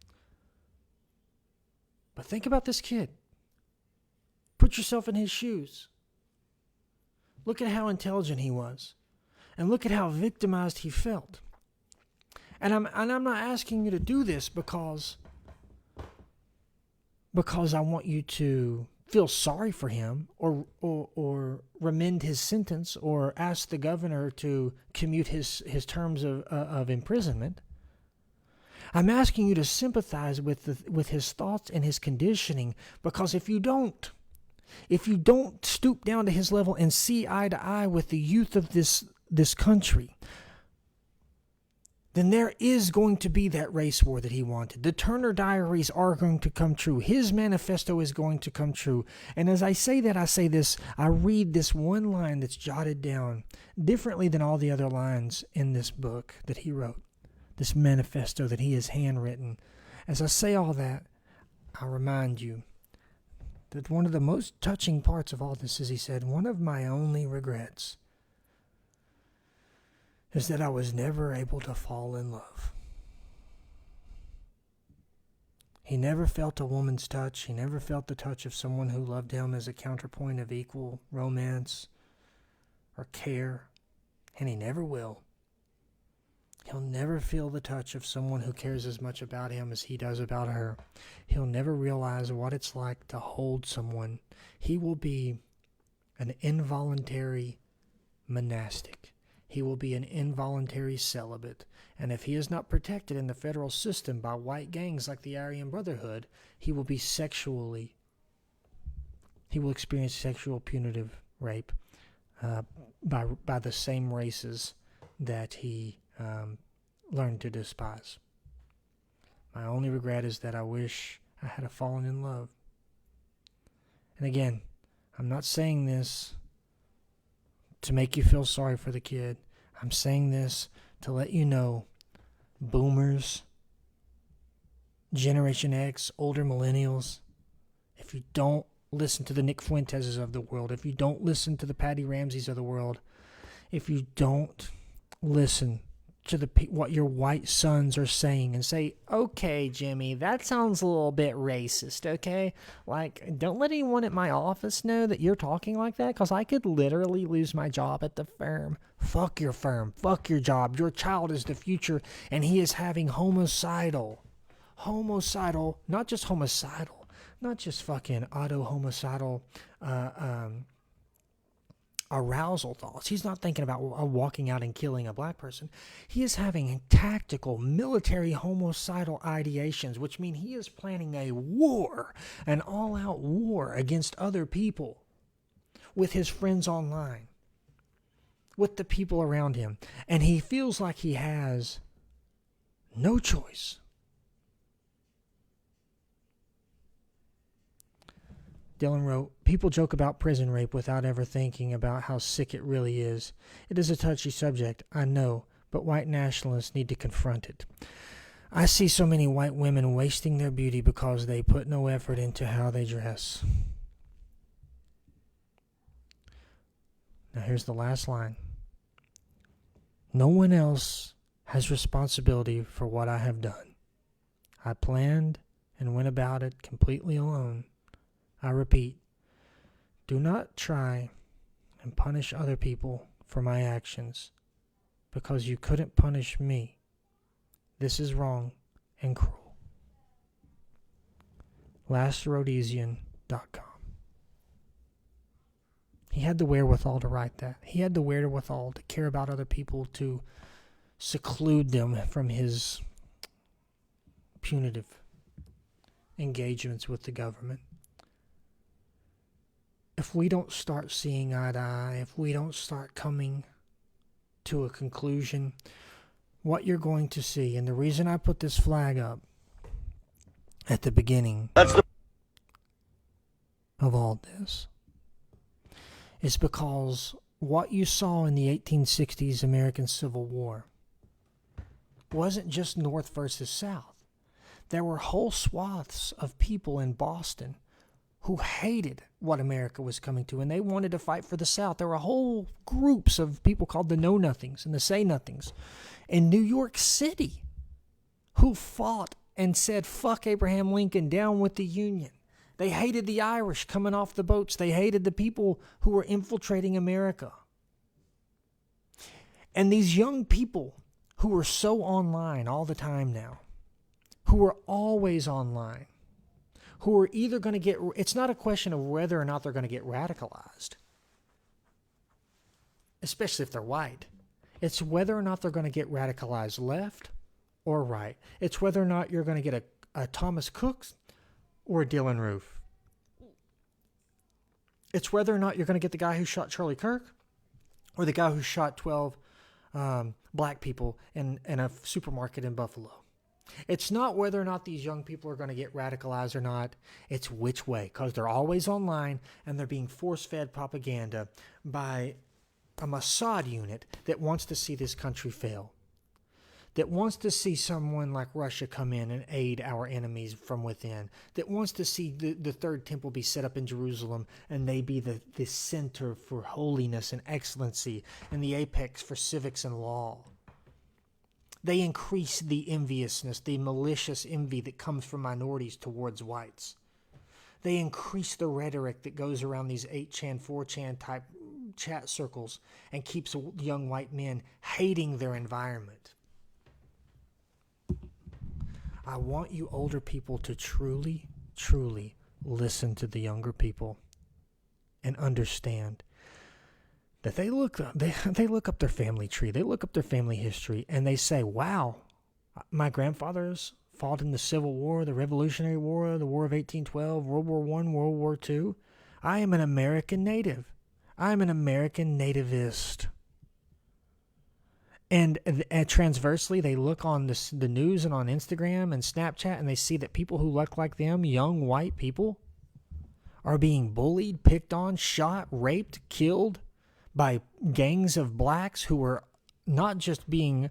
But think about this kid. Put yourself in his shoes. Look at how intelligent he was. And look at how victimized he felt. And I'm not asking you to do this because I want you to feel sorry for him or remend his sentence or ask the governor to commute his terms of imprisonment. I'm asking you to sympathize with his thoughts and his conditioning, because if you don't stoop down to his level and see eye to eye with the youth of this country, then there is going to be that race war that he wanted. The Turner Diaries are going to come true. His manifesto is going to come true. And as I say that, I say this, I read this one line that's jotted down differently than all the other lines in this book that he wrote, this manifesto that he has handwritten. As I say all that, I remind you that one of the most touching parts of all this is, he said, one of my only regrets is that I was never able to fall in love. He never felt a woman's touch. He never felt the touch of someone who loved him as a counterpoint of equal romance or care, and he never will. He'll never feel the touch of someone who cares as much about him as he does about her. He'll never realize what it's like to hold someone. He will be an involuntary monastic. He will be an involuntary celibate. And if he is not protected in the federal system by white gangs like the Aryan Brotherhood, he will experience sexual punitive rape by the same races that he learned to despise. My only regret is that I wish I had fallen in love. And again, I'm not saying this to make you feel sorry for the kid. I'm saying this to let you know, boomers, Generation X, older millennials, if you don't listen to the Nick Fuenteses of the world, if you don't listen to the Patty Ramseys of the world, if you don't listen to what your white sons are saying and say, okay, Jimmy, that sounds a little bit racist, okay? Like, don't let anyone at my office know that you're talking like that, because I could literally lose my job at the firm. Fuck your firm. Fuck your job. Your child is the future, and he is having homicidal, not just homicidal, not just fucking auto-homicidal, arousal thoughts. He's not thinking about walking out and killing a black person. He is having tactical military homicidal ideations, which mean he is planning a war, an all-out war against other people, with his friends online, with the people around him. And he feels like he has no choice. Dylan wrote, people joke about prison rape without ever thinking about how sick it really is. It is a touchy subject, I know, but white nationalists need to confront it. I see so many white women wasting their beauty because they put no effort into how they dress. Now here's the last line. No one else has responsibility for what I have done. I planned and went about it completely alone. I repeat, do not try and punish other people for my actions, because you couldn't punish me. This is wrong and cruel. LastRhodesian.com. He had the wherewithal to write that. He had the wherewithal to care about other people, to seclude them from his punitive engagements with the government. If we don't start seeing eye to eye, if we don't start coming to a conclusion, what you're going to see, and the reason I put this flag up at the beginning of all this, is because what you saw in the 1860s American Civil War wasn't just North versus South. There were whole swaths of people in Boston who hated what America was coming to, and they wanted to fight for the South. There were whole groups of people called the Know-Nothings and the Say-Nothings in New York City who fought and said, fuck Abraham Lincoln, down with the Union. They hated the Irish coming off the boats. They hated the people who were infiltrating America. And these young people who are so online all the time now, who are always online, who are either going to get, it's not a question of whether or not they're going to get radicalized, especially if they're white. It's whether or not they're going to get radicalized left or right. It's whether or not you're going to get a Thomas Cook or a Dylan Roof. It's whether or not you're going to get the guy who shot Charlie Kirk or the guy who shot 12 black people in a supermarket in Buffalo. It's not whether or not these young people are going to get radicalized or not. It's which way, because they're always online and they're being force-fed propaganda by a Mossad unit that wants to see this country fail, that wants to see someone like Russia come in and aid our enemies from within, that wants to see the third temple be set up in Jerusalem and they be the center for holiness and excellency and the apex for civics and law. They increase the enviousness, the malicious envy that comes from minorities towards whites. They increase the rhetoric that goes around these 8chan, 4chan type chat circles and keeps young white men hating their environment. I want you older people to truly, truly listen to the younger people and understand that they look up their family tree, they look up their family history, and they say, wow, my grandfathers fought in the Civil War, the Revolutionary War, the War of 1812, World War I, World War II. I am an American native. I'm an American nativist. And transversely, they look on the news and on Instagram and Snapchat, and they see that people who look like them, young white people, are being bullied, picked on, shot, raped, killed by gangs of blacks who are not just being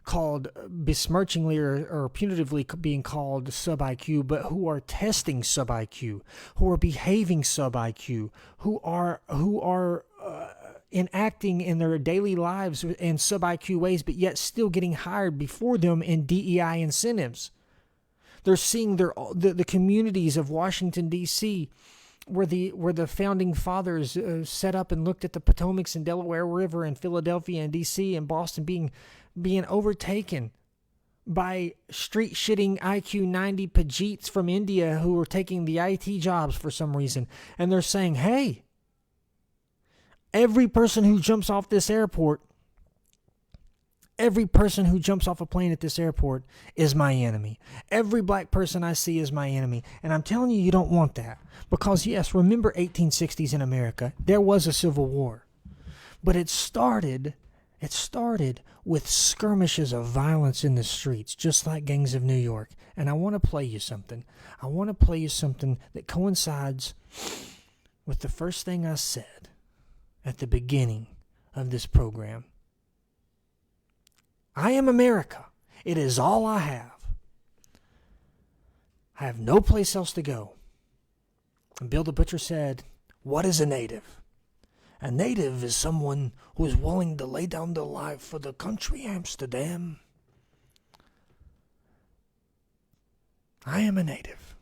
called besmirchingly or punitively being called sub-IQ, but who are testing sub-IQ, who are behaving sub-IQ, who are enacting in their daily lives in sub-IQ ways, but yet still getting hired before them in DEI incentives. They're seeing the communities of Washington, D.C., where the founding fathers set up and looked at the Potomacs and Delaware River in Philadelphia and D.C. and Boston being overtaken by street-shitting IQ 90 Pajeets from India who are taking the IT jobs for some reason. And they're saying, hey, every person who jumps off this airport, every person who jumps off a plane at this airport is my enemy. Every black person I see is my enemy. And I'm telling you, you don't want that. Because, yes, remember 1860s in America. There was a civil war. But it started with skirmishes of violence in the streets, just like gangs of New York. And I want to play you something. I want to play you something that coincides with the first thing I said at the beginning of this program. I am America. It is all I have. I have no place else to go. And Bill the Butcher said, what is a native? A native is someone who is willing to lay down their life for the country, Amsterdam. I am a native.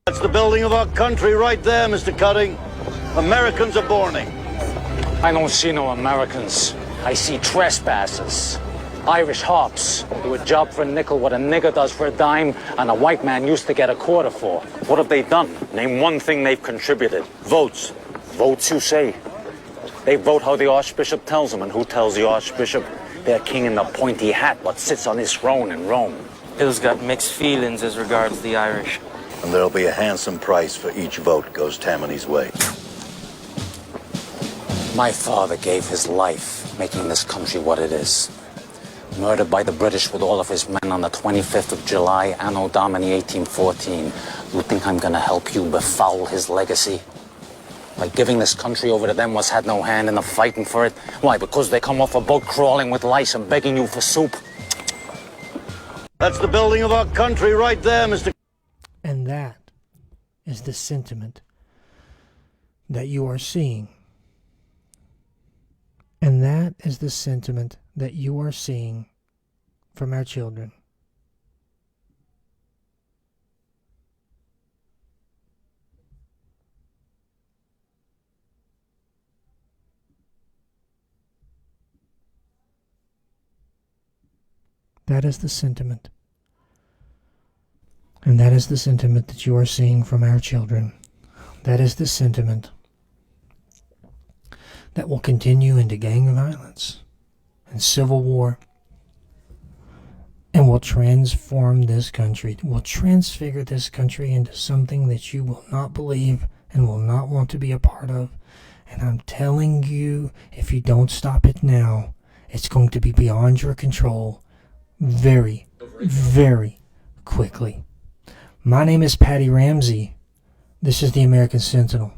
That's the building of our country right there, Mr. Cutting. Americans are burning. I don't see no Americans. I see trespassers. Irish hops who do a job for a nickel what a nigger does for a dime and a white man used to get a quarter for. What have they done? Name one thing they've contributed. Votes. Votes, you say? They vote how the Archbishop tells them, and who tells the Archbishop? Their king in the pointy hat what sits on his throne in Rome. Bill's got mixed feelings as regards the Irish. And there'll be a handsome price for each vote goes Tammany's way. My father gave his life making this country what it is. Murdered by the British with all of his men on the 25th of July, Anno Domini 1814. You think I'm gonna help you befoul his legacy? By giving this country over to them was had no hand in the fighting for it? Why, because they come off a boat crawling with lice and begging you for soup? That's the building of our country right there, Mr. And that is the sentiment that you are seeing And that is the sentiment that you are seeing from our children. That is the sentiment. And that is the sentiment that you are seeing from our children. That is the sentiment that will continue into gang violence and civil war and will transform this country, will transfigure this country into something that you will not believe and will not want to be a part of. And I'm telling you, if you don't stop it now, it's going to be beyond your control very, very quickly. My name is Patty Ramsey. This is the American Sentinel.